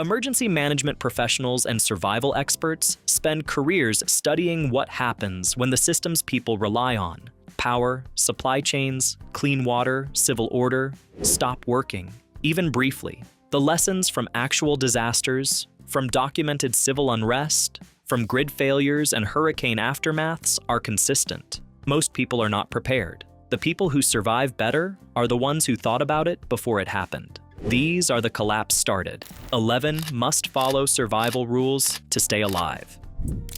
Emergency management professionals and survival experts spend careers studying what happens when the systems people rely on, power, supply chains, clean water, civil order, stop working, even briefly. The lessons from actual disasters, from documented civil unrest, from grid failures and hurricane aftermaths are consistent. Most people are not prepared. The people who survive better are the ones who thought about it before it happened. These are the collapse started. 11 must-follow survival rules to stay alive.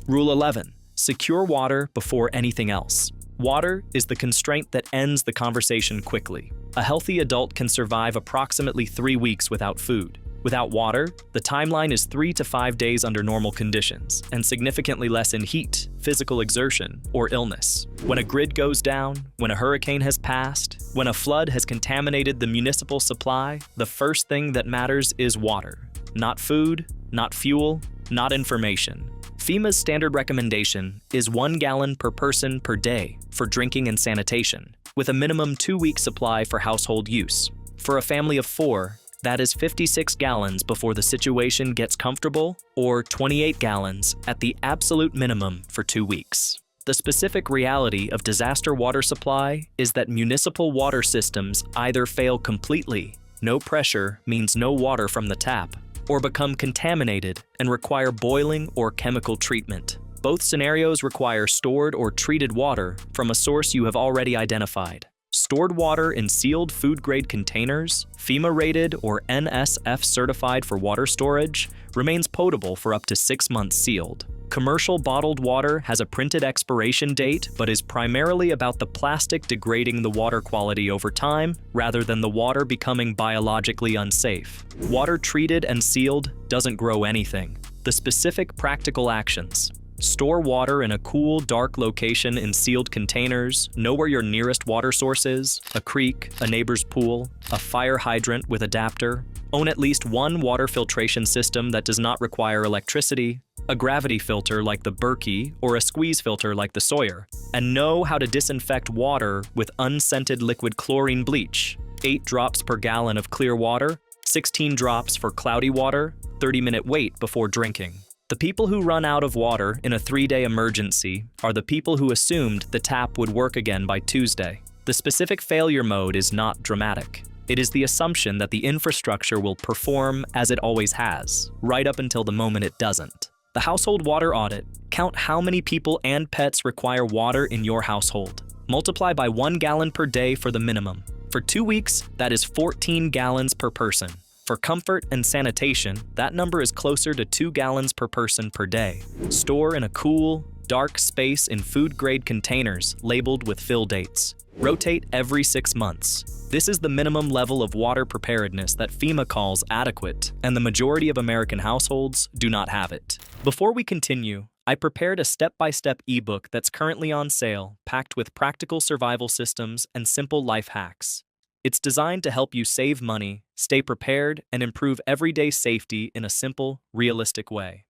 Rule 11. Secure water before anything else. Water is the constraint that ends the conversation quickly. A healthy adult can survive approximately 3 weeks without food. Without water, the timeline is 3 to 5 days under normal conditions, and significantly less in heat, physical exertion, or illness. When a grid goes down, when a hurricane has passed, when a flood has contaminated the municipal supply, the first thing that matters is water. Not food, not fuel, not information. FEMA's standard recommendation is 1 gallon per person per day for drinking and sanitation, with a minimum 2-week supply for household use. For a family of 4, that is 56 gallons before the situation gets comfortable, or 28 gallons at the absolute minimum for 2 weeks. The specific reality of disaster water supply is that municipal water systems either fail completely, no pressure means no water from the tap, or become contaminated and require boiling or chemical treatment. Both scenarios require stored or treated water from a source you have already identified. Stored water in sealed food-grade containers, FEMA-rated or NSF certified for water storage, remains potable for up to 6 months sealed. Commercial bottled water has a printed expiration date but is primarily about the plastic degrading the water quality over time rather than the water becoming biologically unsafe. Water treated and sealed doesn't grow anything. The specific practical actions: store water in a cool, dark location in sealed containers. Know where your nearest water source is: a creek, a neighbor's pool, a fire hydrant with adapter. Own at least one water filtration system that does not require electricity, a gravity filter like the Berkey or a squeeze filter like the Sawyer. And know how to disinfect water with unscented liquid chlorine bleach. 8 drops per gallon of clear water, 16 drops for cloudy water, 30-minute wait before drinking. The people who run out of water in a 3-day emergency are the people who assumed the tap would work again by Tuesday. The specific failure mode is not dramatic. It is the assumption that the infrastructure will perform as it always has, right up until the moment it doesn't. The household water audit: count how many people and pets require water in your household. Multiply by 1 gallon per day for the minimum. For 2 weeks, that is 14 gallons per person. For comfort and sanitation, that number is closer to 2 gallons per person per day. Store in a cool, dark space in food-grade containers labeled with fill dates. Rotate every 6 months. This is the minimum level of water preparedness that FEMA calls adequate, and the majority of American households do not have it. Before we continue, I prepared a step-by-step ebook that's currently on sale, packed with practical survival systems and simple life hacks. It's designed to help you save money, stay prepared, and improve everyday safety in a simple, realistic way.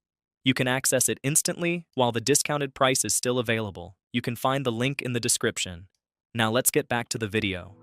You can access it instantly while the discounted price is still available. You can find the link in the description. Now let's get back to the video.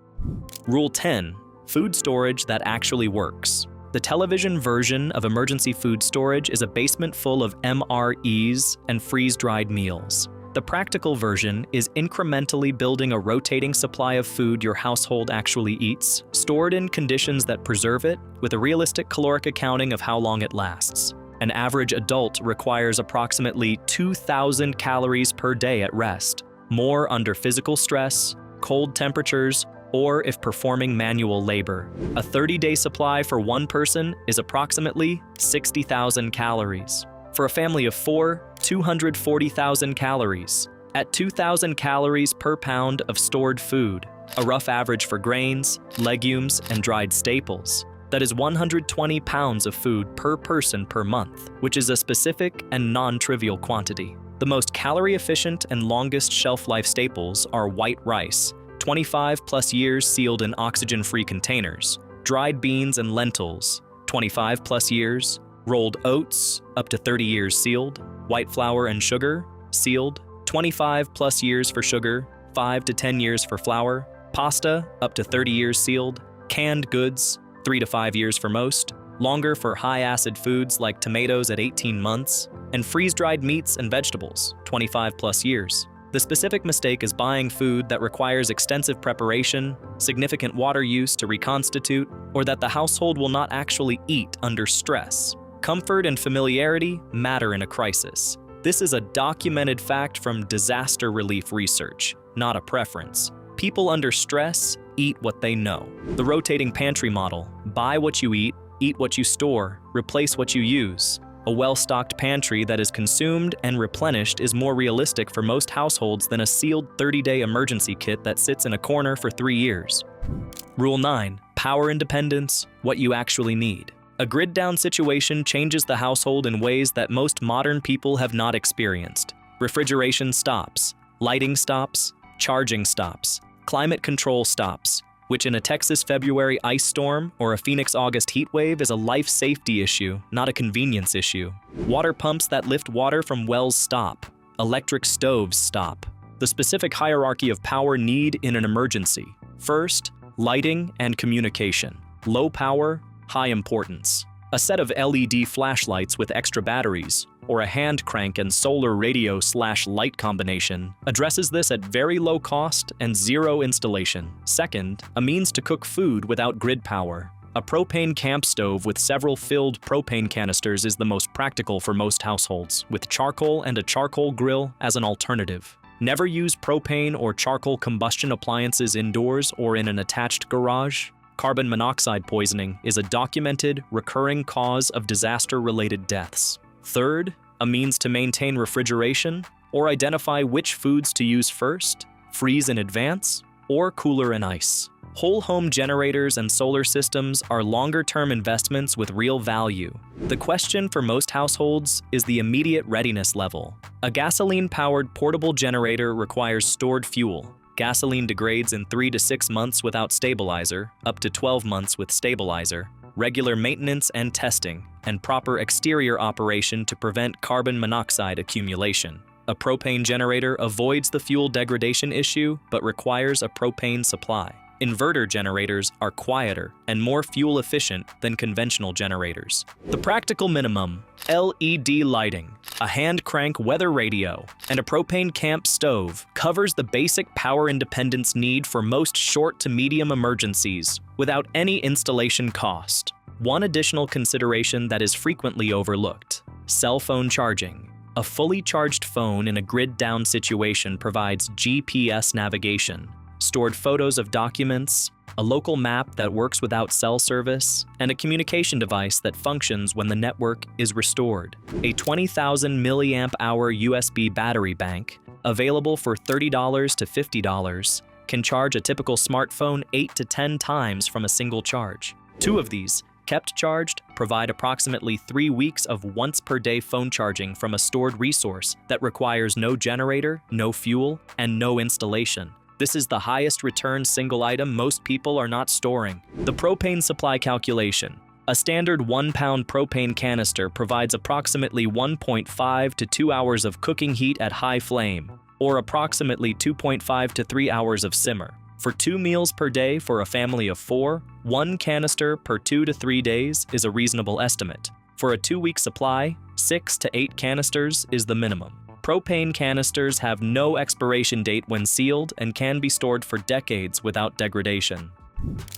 Rule 10. Food storage that actually works. The television version of emergency food storage is a basement full of MREs and freeze-dried meals. The practical version is incrementally building a rotating supply of food your household actually eats, stored in conditions that preserve it, with a realistic caloric accounting of how long it lasts. An average adult requires approximately 2,000 calories per day at rest, more under physical stress, cold temperatures, or if performing manual labor. A 30-day supply for one person is approximately 60,000 calories. For a family of 4, 240,000 calories. At 2,000 calories per pound of stored food, a rough average for grains, legumes, and dried staples. That is 120 pounds of food per person per month, which is a specific and non-trivial quantity. The most calorie-efficient and longest shelf-life staples are white rice, 25+ years sealed in oxygen-free containers, dried beans and lentils, 25+ years, rolled oats, up to 30 years sealed, white flour and sugar, sealed, 25+ years for sugar, 5 to 10 years for flour, pasta, up to 30 years sealed, canned goods, 3 to 5 years for most, longer for high-acid foods like tomatoes at 18 months, and freeze-dried meats and vegetables, 25+ years. The specific mistake is buying food that requires extensive preparation, significant water use to reconstitute, or that the household will not actually eat under stress. Comfort and familiarity matter in a crisis. This is a documented fact from disaster relief research, not a preference. People under stress eat what they know. The rotating pantry model: buy what you eat what you store, replace what you use. A well-stocked pantry that is consumed and replenished is more realistic for most households than a sealed 30-day emergency kit that sits in a corner for 3 years. Rule 9. Power independence: what you actually need. A grid-down situation changes the household in ways that most modern people have not experienced. Refrigeration stops, lighting stops, charging stops, climate control stops, which in a Texas February ice storm or a Phoenix August heat wave is a life safety issue, not a convenience issue. Water pumps that lift water from wells stop. Electric stoves stop. The specific hierarchy of power need in an emergency. First, lighting and communication. Low power, high importance. A set of LED flashlights with extra batteries, or a hand crank and solar radio/light combination, addresses this at very low cost and zero installation. Second, a means to cook food without grid power. A propane camp stove with several filled propane canisters is the most practical for most households, with charcoal and a charcoal grill as an alternative. Never use propane or charcoal combustion appliances indoors or in an attached garage. Carbon monoxide poisoning is a documented, recurring cause of disaster-related deaths. Third, a means to maintain refrigeration or identify which foods to use first, freeze in advance, or cooler in ice. Whole home generators and solar systems are longer-term investments with real value. The question for most households is the immediate readiness level. A gasoline-powered portable generator requires stored fuel. Gasoline degrades in 3 to 6 months without stabilizer, up to 12 months with stabilizer. Regular maintenance and testing, and proper exterior operation to prevent carbon monoxide accumulation. A propane generator avoids the fuel degradation issue but requires a propane supply. Inverter generators are quieter and more fuel efficient than conventional generators. The practical minimum: LED lighting, a hand crank weather radio, and a propane camp stove covers the basic power independence need for most short to medium emergencies without any installation cost. One additional consideration that is frequently overlooked: cell phone charging. A fully charged phone in a grid-down situation provides GPS navigation, stored photos of documents, a local map that works without cell service, and a communication device that functions when the network is restored. A 20,000 milliamp hour USB battery bank, available for $30 to $50, can charge a typical smartphone 8 to 10 times from a single charge. 2 of these, kept charged, provide approximately 3 weeks of once-per-day phone charging from a stored resource that requires no generator, no fuel, and no installation. This is the highest return single item most people are not storing. The propane supply calculation. A standard 1-pound propane canister provides approximately 1.5 to 2 hours of cooking heat at high flame, or approximately 2.5 to 3 hours of simmer. For 2 meals per day for a family of 4, 1 canister per 2 to 3 days is a reasonable estimate. For a 2-week supply, 6 to 8 canisters is the minimum. Propane canisters have no expiration date when sealed and can be stored for decades without degradation.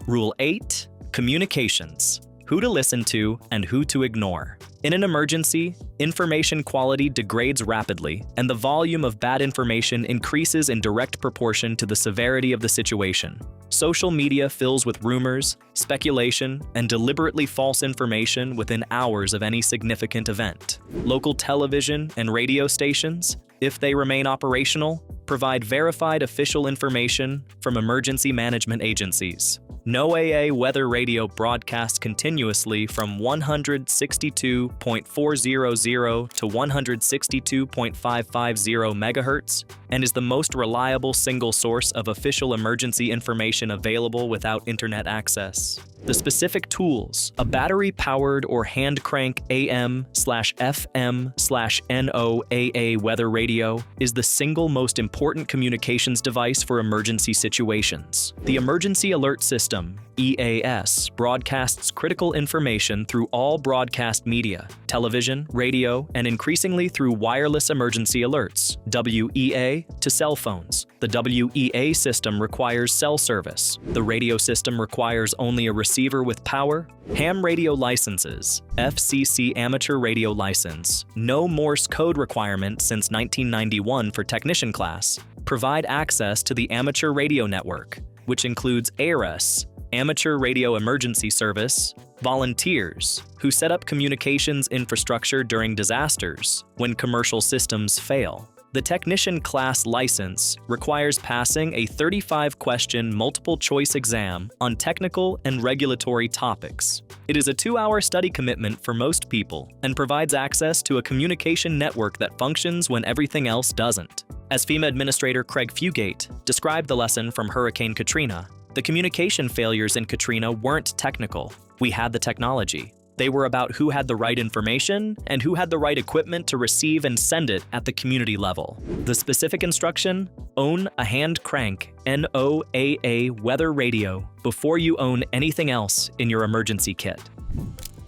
Rule 8. Communications. Who to listen to and who to ignore. In an emergency, information quality degrades rapidly, and the volume of bad information increases in direct proportion to the severity of the situation. Social media fills with rumors, speculation, and deliberately false information within hours of any significant event. Local television and radio stations, if they remain operational, provide verified official information from emergency management agencies. NOAA weather radio broadcasts continuously from 162.400 to 162.550 MHz and is the most reliable single source of official emergency information available without internet access. The specific tools: a battery-powered or hand-crank AM/FM/NOAA weather radio is the single most important communications device for emergency situations. The Emergency Alert System, EAS broadcasts critical information through all broadcast media, television, radio, and increasingly through wireless emergency alerts, WEA, to cell phones. The WEA system requires cell service. The radio system requires only a receiver with power. Ham radio licenses, FCC amateur radio license, no Morse code requirement since 1991 for technician class, provide access to the amateur radio network, which includes ARES, Amateur Radio Emergency Service, volunteers who set up communications infrastructure during disasters when commercial systems fail. The technician class license requires passing a 35-question multiple-choice exam on technical and regulatory topics. It is a 2-hour study commitment for most people and provides access to a communication network that functions when everything else doesn't. As FEMA Administrator Craig Fugate described the lesson from Hurricane Katrina, the communication failures in Katrina weren't technical. We had the technology. They were about who had the right information and who had the right equipment to receive and send it at the community level. The specific instruction: own a hand crank NOAA weather radio before you own anything else in your emergency kit.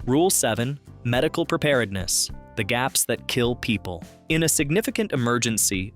Rule 7. Medical preparedness. The gaps that kill people. In a significant emergency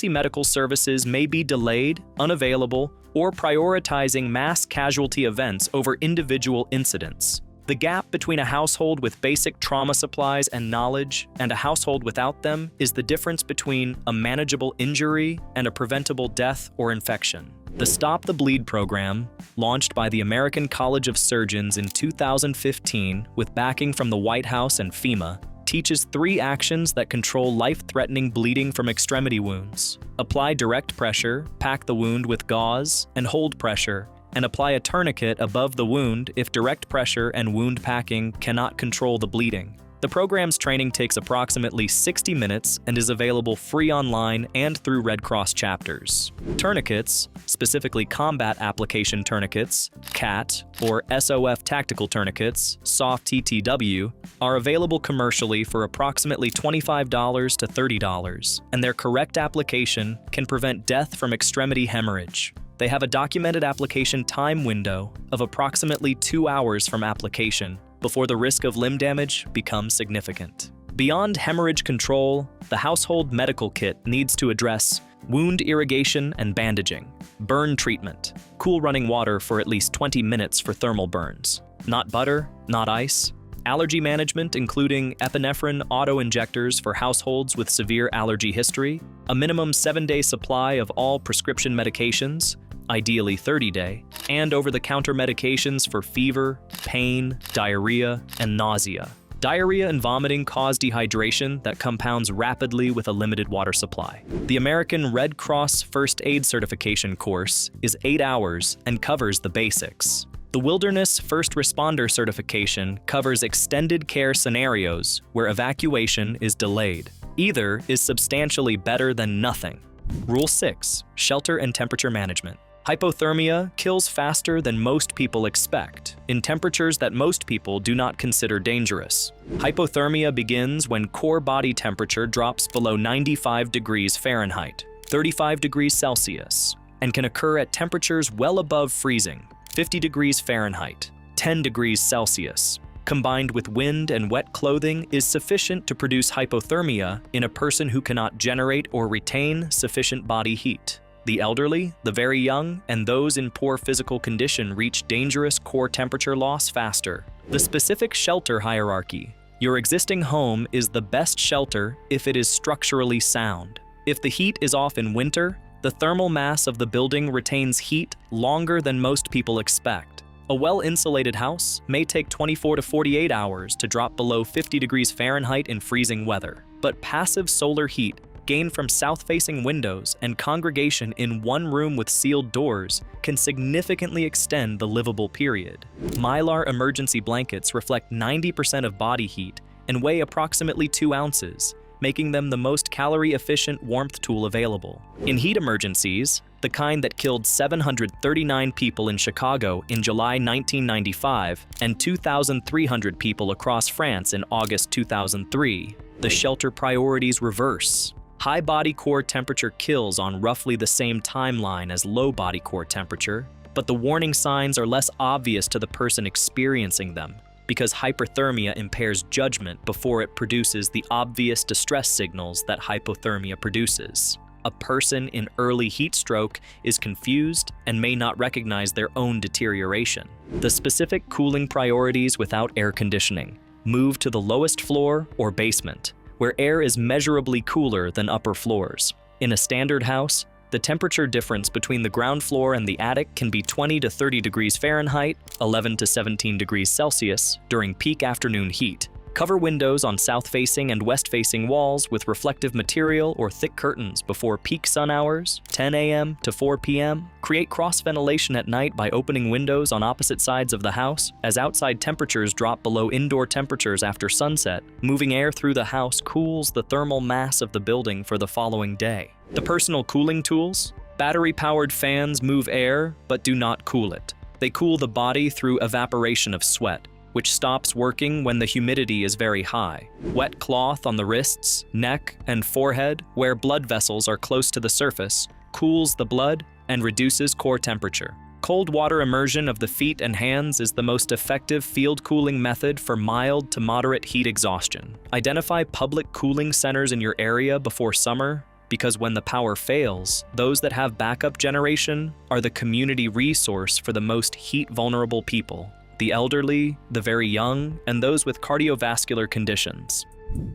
medical services may be delayed, unavailable, or prioritizing mass casualty events over individual incidents. The gap between a household with basic trauma supplies and knowledge and a household without them is the difference between a manageable injury and a preventable death or infection. The Stop the Bleed program, launched by the American College of Surgeons in 2015 with backing from the White House and FEMA, teaches 3 actions that control life-threatening bleeding from extremity wounds. Apply direct pressure, pack the wound with gauze, and hold pressure, and apply a tourniquet above the wound if direct pressure and wound packing cannot control the bleeding. The program's training takes approximately 60 minutes and is available free online and through Red Cross chapters. Tourniquets, specifically combat application tourniquets, CAT, or SOF tactical tourniquets, soft TTW, are available commercially for approximately $25 to $30, and their correct application can prevent death from extremity hemorrhage. They have a documented application time window of approximately 2 hours from application before the risk of limb damage becomes significant. Beyond hemorrhage control, the household medical kit needs to address wound irrigation and bandaging, burn treatment, cool running water for at least 20 minutes for thermal burns, not butter, not ice, allergy management including epinephrine auto-injectors for households with severe allergy history, a minimum 7-day supply of all prescription medications, ideally 30-day, and over-the-counter medications for fever, pain, diarrhea, and nausea. Diarrhea and vomiting cause dehydration that compounds rapidly with a limited water supply. The American Red Cross First Aid Certification course is 8 hours and covers the basics. The Wilderness First Responder Certification covers extended care scenarios where evacuation is delayed. Either is substantially better than nothing. Rule 6. Shelter and temperature management. Hypothermia kills faster than most people expect, in temperatures that most people do not consider dangerous. Hypothermia begins when core body temperature drops below 95 degrees Fahrenheit, 35 degrees Celsius, and can occur at temperatures well above freezing, 50 degrees Fahrenheit, 10 degrees Celsius. Combined with wind and wet clothing is sufficient to produce hypothermia in a person who cannot generate or retain sufficient body heat. The elderly, the very young, and those in poor physical condition reach dangerous core temperature loss faster. The specific shelter hierarchy. Your existing home is the best shelter if it is structurally sound. If the heat is off in winter, the thermal mass of the building retains heat longer than most people expect. A well-insulated house may take 24 to 48 hours to drop below 50 degrees Fahrenheit in freezing weather, but passive solar heat gained from south-facing windows and congregation in one room with sealed doors can significantly extend the livable period. Mylar emergency blankets reflect 90% of body heat and weigh approximately 2 ounces, making them the most calorie-efficient warmth tool available. In heat emergencies, the kind that killed 739 people in Chicago in July 1995 and 2,300 people across France in August 2003, the shelter priorities reverse. High body core temperature kills on roughly the same timeline as low body core temperature, but the warning signs are less obvious to the person experiencing them because hyperthermia impairs judgment before it produces the obvious distress signals that hypothermia produces. A person in early heat stroke is confused and may not recognize their own deterioration. The specific cooling priorities without air conditioning: move to the lowest floor or basement, where air is measurably cooler than upper floors. In a standard house, the temperature difference between the ground floor and the attic can be 20 to 30 degrees Fahrenheit, 11 to 17 degrees Celsius, during peak afternoon heat. Cover windows on south-facing and west-facing walls with reflective material or thick curtains before peak sun hours, 10 a.m. to 4 p.m. Create cross-ventilation at night by opening windows on opposite sides of the house, as outside temperatures drop below indoor temperatures after sunset. Moving air through the house cools the thermal mass of the building for the following day. The personal cooling tools: battery-powered fans move air but do not cool it. They cool the body through evaporation of sweat, which stops working when the humidity is very high. Wet cloth on the wrists, neck, and forehead, where blood vessels are close to the surface, cools the blood and reduces core temperature. Cold water immersion of the feet and hands is the most effective field cooling method for mild to moderate heat exhaustion. Identify public cooling centers in your area before summer, because when the power fails, those that have backup generation are the community resource for the most heat-vulnerable people: the elderly, the very young, and those with cardiovascular conditions.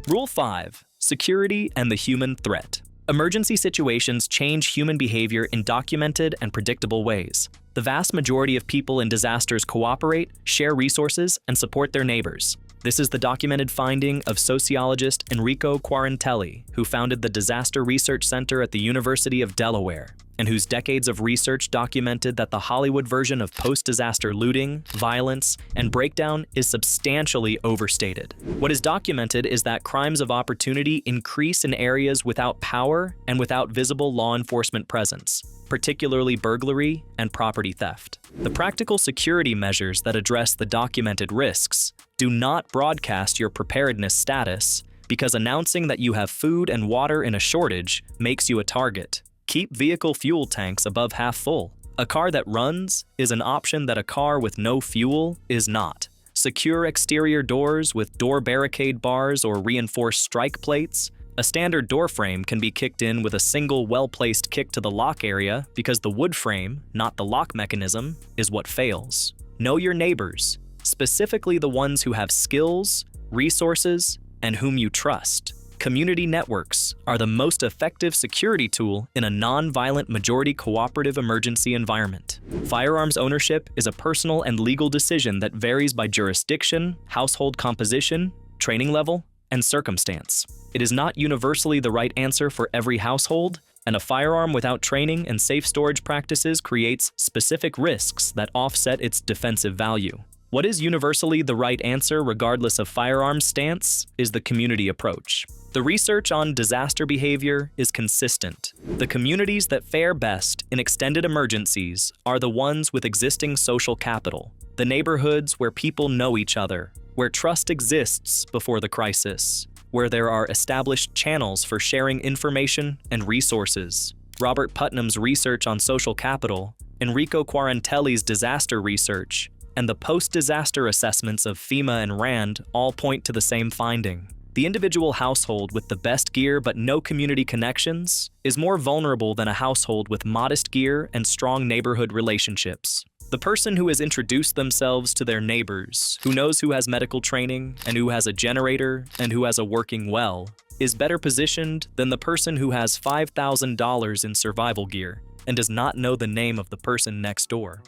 Rule 5. Security and the human threat. Emergency situations change human behavior in documented and predictable ways. The vast majority of people in disasters cooperate, share resources, and support their neighbors. This is the documented finding of sociologist Enrico Quarantelli, who founded the Disaster Research Center at the University of Delaware, and whose decades of research documented that the Hollywood version of post-disaster looting, violence, and breakdown is substantially overstated. What is documented is that crimes of opportunity increase in areas without power and without visible law enforcement presence, particularly burglary and property theft. The practical security measures that address the documented risks do not broadcast your preparedness status, because announcing that you have food and water in a shortage makes you a target. Keep vehicle fuel tanks above half full. A car that runs is an option that a car with no fuel is not. Secure exterior doors with door barricade bars or reinforced strike plates. A standard door frame can be kicked in with a single well-placed kick to the lock area because the wood frame, not the lock mechanism, is what fails. Know your neighbors, specifically the ones who have skills, resources, and whom you trust. Community networks are the most effective security tool in a non-violent majority cooperative emergency environment. Firearms ownership is a personal and legal decision that varies by jurisdiction, household composition, training level, and circumstance. It is not universally the right answer for every household, and a firearm without training and safe storage practices creates specific risks that offset its defensive value. What is universally the right answer regardless of firearms stance is the community approach. The research on disaster behavior is consistent. The communities that fare best in extended emergencies are the ones with existing social capital, the neighborhoods where people know each other, where trust exists before the crisis, where there are established channels for sharing information and resources. Robert Putnam's research on social capital, Enrico Quarantelli's disaster research, and the post-disaster assessments of FEMA and RAND all point to the same finding. The individual household with the best gear but no community connections is more vulnerable than a household with modest gear and strong neighborhood relationships. The person who has introduced themselves to their neighbors, who knows who has medical training and who has a generator and who has a working well, is better positioned than the person who has $5,000 in survival gear and does not know the name of the person next door.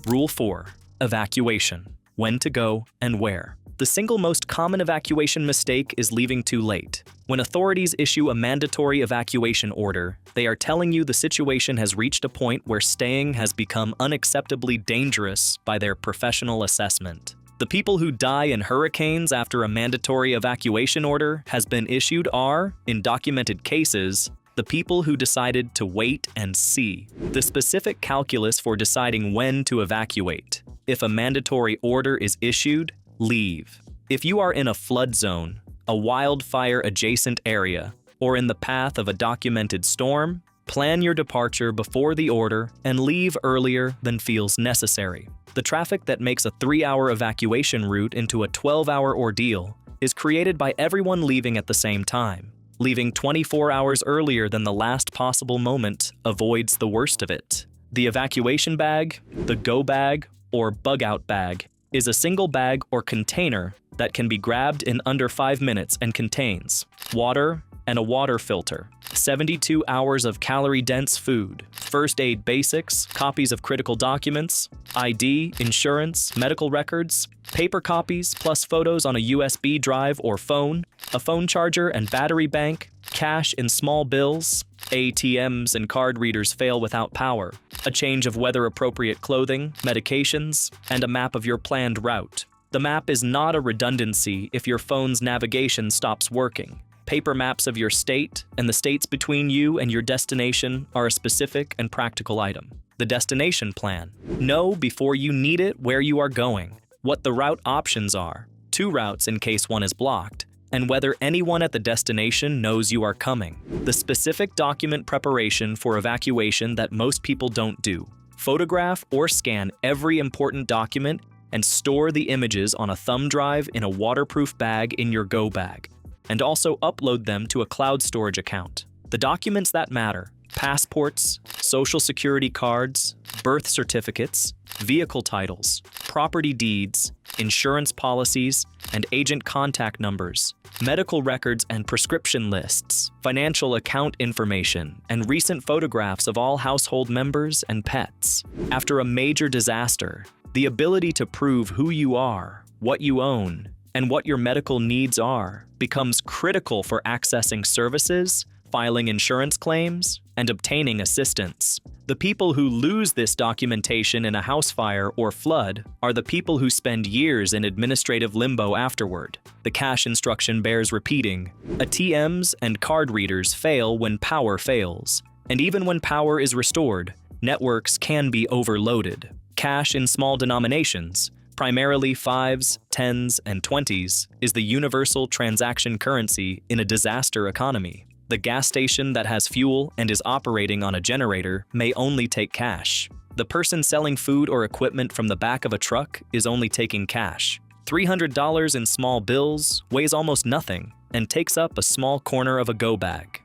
Rule 4. Evacuation. When to go and where. The single most common evacuation mistake is leaving too late. When authorities issue a mandatory evacuation order, they are telling you the situation has reached a point where staying has become unacceptably dangerous by their professional assessment. The people who die in hurricanes after a mandatory evacuation order has been issued are, in documented cases, the people who decided to wait and see. The specific calculus for deciding when to evacuate. If a mandatory order is issued, leave. If you are in a flood zone, a wildfire-adjacent area, or in the path of a documented storm, Plan your departure before the order and leave earlier than feels necessary. The traffic that makes a 3-hour evacuation route into a 12-hour ordeal is created by everyone leaving at the same time. Leaving 24 hours earlier than the last possible moment avoids the worst of it. The evacuation bag, the go bag, or bug-out bag, is a single bag or container that can be grabbed in under 5 minutes and contains water and a water filter, 72 hours of calorie-dense food, first aid basics, copies of critical documents, ID, insurance, medical records, paper copies plus photos on a USB drive or phone, a phone charger and battery bank, cash in small bills, ATMs and card readers fail without power, a change of weather-appropriate clothing, medications, and a map of your planned route. The map is not a redundancy if your phone's navigation stops working. Paper maps of your state and the states between you and your destination are a specific and practical item. The destination plan. Know before you need it where you are going, what the route options are, 2 routes in case one is blocked, and whether anyone at the destination knows you are coming. The specific document preparation for evacuation that most people don't do. Photograph or scan every important document and store the images on a thumb drive in a waterproof bag in your go bag, and also upload them to a cloud storage account. The documents that matter: passports, social security cards, birth certificates, vehicle titles, property deeds, insurance policies, and agent contact numbers, medical records and prescription lists, financial account information, and recent photographs of all household members and pets. After a major disaster, the ability to prove who you are, what you own, and what your medical needs are becomes critical for accessing services, filing insurance claims, and obtaining assistance. The people who lose this documentation in a house fire or flood are the people who spend years in administrative limbo afterward. The cash instruction bears repeating. ATMs and card readers fail when power fails, and even when power is restored, networks can be overloaded. Cash in small denominations, primarily 5s, 10s, and 20s, is the universal transaction currency in a disaster economy. The gas station that has fuel and is operating on a generator may only take cash. The person selling food or equipment from the back of a truck is only taking cash. $300 in small bills weighs almost nothing and takes up a small corner of a go bag.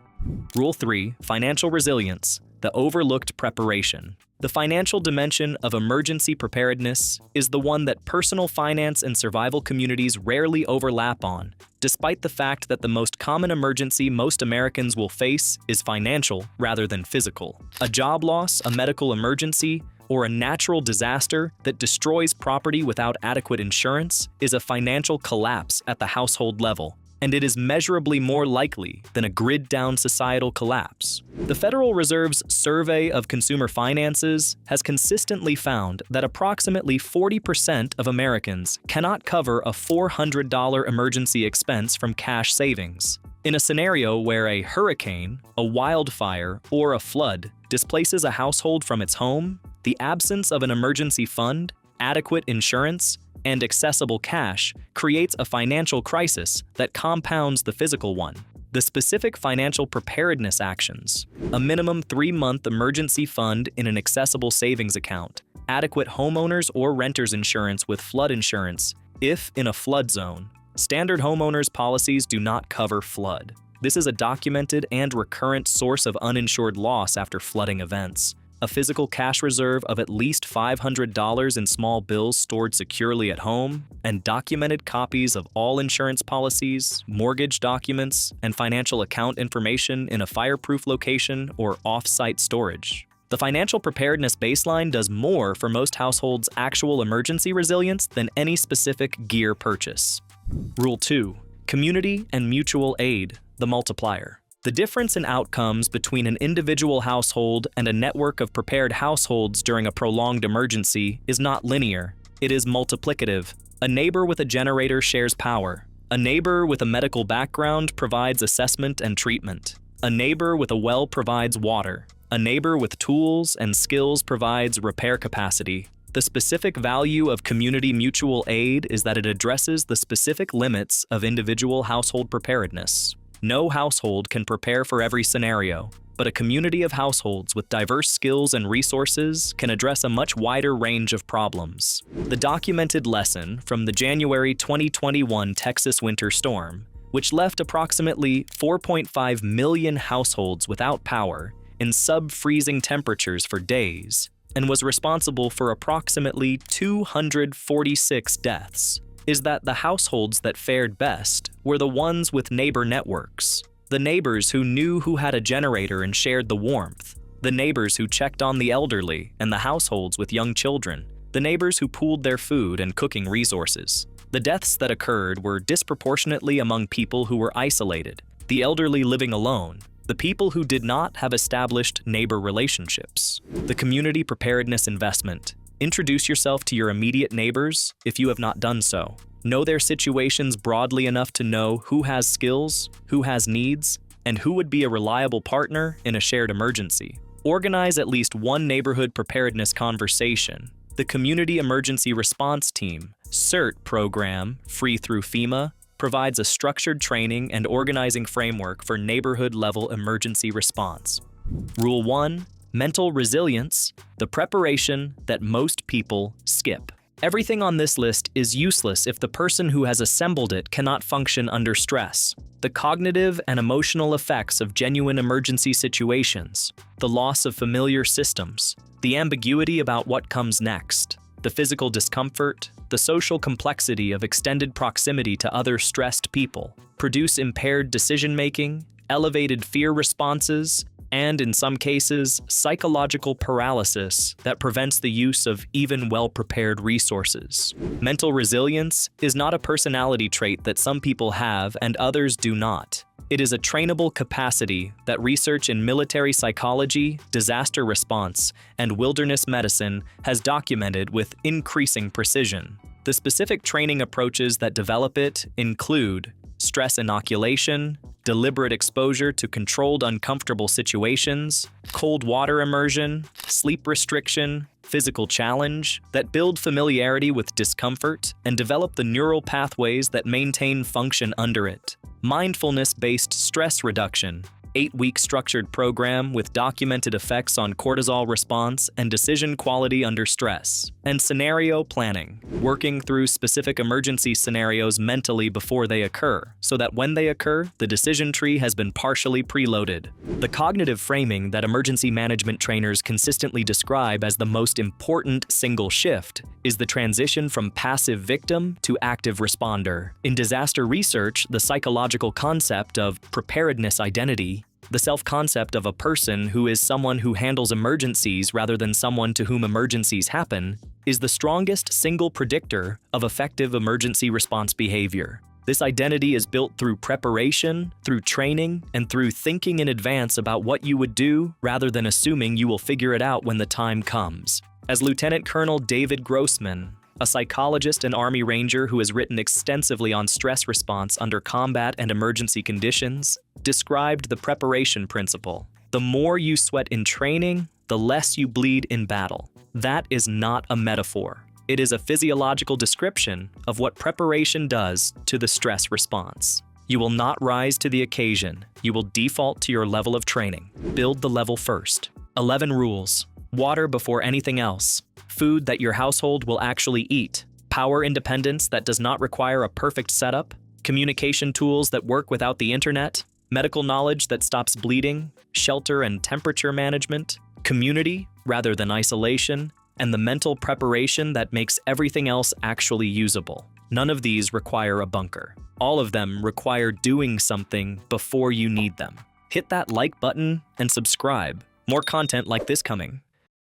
Rule 3, Financial Resilience, the overlooked preparation. The financial dimension of emergency preparedness is the one that personal finance and survival communities rarely overlap on, despite the fact that the most common emergency most Americans will face is financial rather than physical. A job loss, a medical emergency, or a natural disaster that destroys property without adequate insurance is a financial collapse at the household level, and it is measurably more likely than a grid-down societal collapse. The Federal Reserve's Survey of Consumer Finances has consistently found that approximately 40% of Americans cannot cover a $400 emergency expense from cash savings. In a scenario where a hurricane, a wildfire, or a flood displaces a household from its home, the absence of an emergency fund, adequate insurance, and accessible cash creates a financial crisis that compounds the physical one. The specific financial preparedness actions: a minimum 3-month emergency fund in an accessible savings account, adequate homeowners or renters insurance with flood insurance if in a flood zone. Standard homeowners policies do not cover flood. This is a documented and recurrent source of uninsured loss after flooding events. A physical cash reserve of at least $500 in small bills stored securely at home, and documented copies of all insurance policies, mortgage documents, and financial account information in a fireproof location or off-site storage. The financial preparedness baseline does more for most households' actual emergency resilience than any specific gear purchase. Rule 2. Community and mutual aid, the multiplier. The difference in outcomes between an individual household and a network of prepared households during a prolonged emergency is not linear. It is multiplicative. A neighbor with a generator shares power. A neighbor with a medical background provides assessment and treatment. A neighbor with a well provides water. A neighbor with tools and skills provides repair capacity. The specific value of community mutual aid is that it addresses the specific limits of individual household preparedness. No household can prepare for every scenario, but a community of households with diverse skills and resources can address a much wider range of problems. The documented lesson from the January 2021 Texas winter storm, which left approximately 4.5 million households without power in sub-freezing temperatures for days, and was responsible for approximately 246 deaths, is that the households that fared best were the ones with neighbor networks. The neighbors who knew who had a generator and shared the warmth. The neighbors who checked on the elderly and the households with young children. The neighbors who pooled their food and cooking resources. The deaths that occurred were disproportionately among people who were isolated, the elderly living alone, the people who did not have established neighbor relationships. The community preparedness investment. Introduce yourself to your immediate neighbors if you have not done so. Know their situations broadly enough to know who has skills, who has needs, and who would be a reliable partner in a shared emergency. Organize at least one neighborhood preparedness conversation. The Community Emergency Response Team, CERT program, free through FEMA, provides a structured training and organizing framework for neighborhood-level emergency response. Rule 1, mental resilience, the preparation that most people skip. Everything on this list is useless if the person who has assembled it cannot function under stress. The cognitive and emotional effects of genuine emergency situations, the loss of familiar systems, the ambiguity about what comes next, the physical discomfort, the social complexity of extended proximity to other stressed people, produce impaired decision-making, elevated fear responses, and in some cases, psychological paralysis that prevents the use of even well-prepared resources. Mental resilience is not a personality trait that some people have and others do not. It is a trainable capacity that research in military psychology, disaster response, and wilderness medicine has documented with increasing precision. The specific training approaches that develop it include stress inoculation, deliberate exposure to controlled uncomfortable situations, cold water immersion, sleep restriction, physical challenge that build familiarity with discomfort and develop the neural pathways that maintain function under it. Mindfulness-based stress reduction, 8-week structured program with documented effects on cortisol response and decision quality under stress. And scenario planning, working through specific emergency scenarios mentally before they occur, so that when they occur, the decision tree has been partially preloaded. The cognitive framing that emergency management trainers consistently describe as the most important single shift is the transition from passive victim to active responder. In disaster research, the psychological concept of preparedness identity, the self-concept of a person who is someone who handles emergencies rather than someone to whom emergencies happen, is the strongest single predictor of effective emergency response behavior. This identity is built through preparation, through training, and through thinking in advance about what you would do rather than assuming you will figure it out when the time comes. As Lieutenant Colonel David Grossman, a psychologist and Army Ranger who has written extensively on stress response under combat and emergency conditions, described the preparation principle. The more you sweat in training, the less you bleed in battle. That is not a metaphor. It is a physiological description of what preparation does to the stress response. You will not rise to the occasion. You will default to your level of training. Build the level first. 11 rules. Water before anything else. Food that your household will actually eat. Power independence that does not require a perfect setup. Communication tools that work without the internet. Medical knowledge that stops bleeding. Shelter and temperature management. Community rather than isolation. And the mental preparation that makes everything else actually usable. None of these require a bunker. All of them require doing something before you need them. Hit that like button and subscribe. More content like this coming.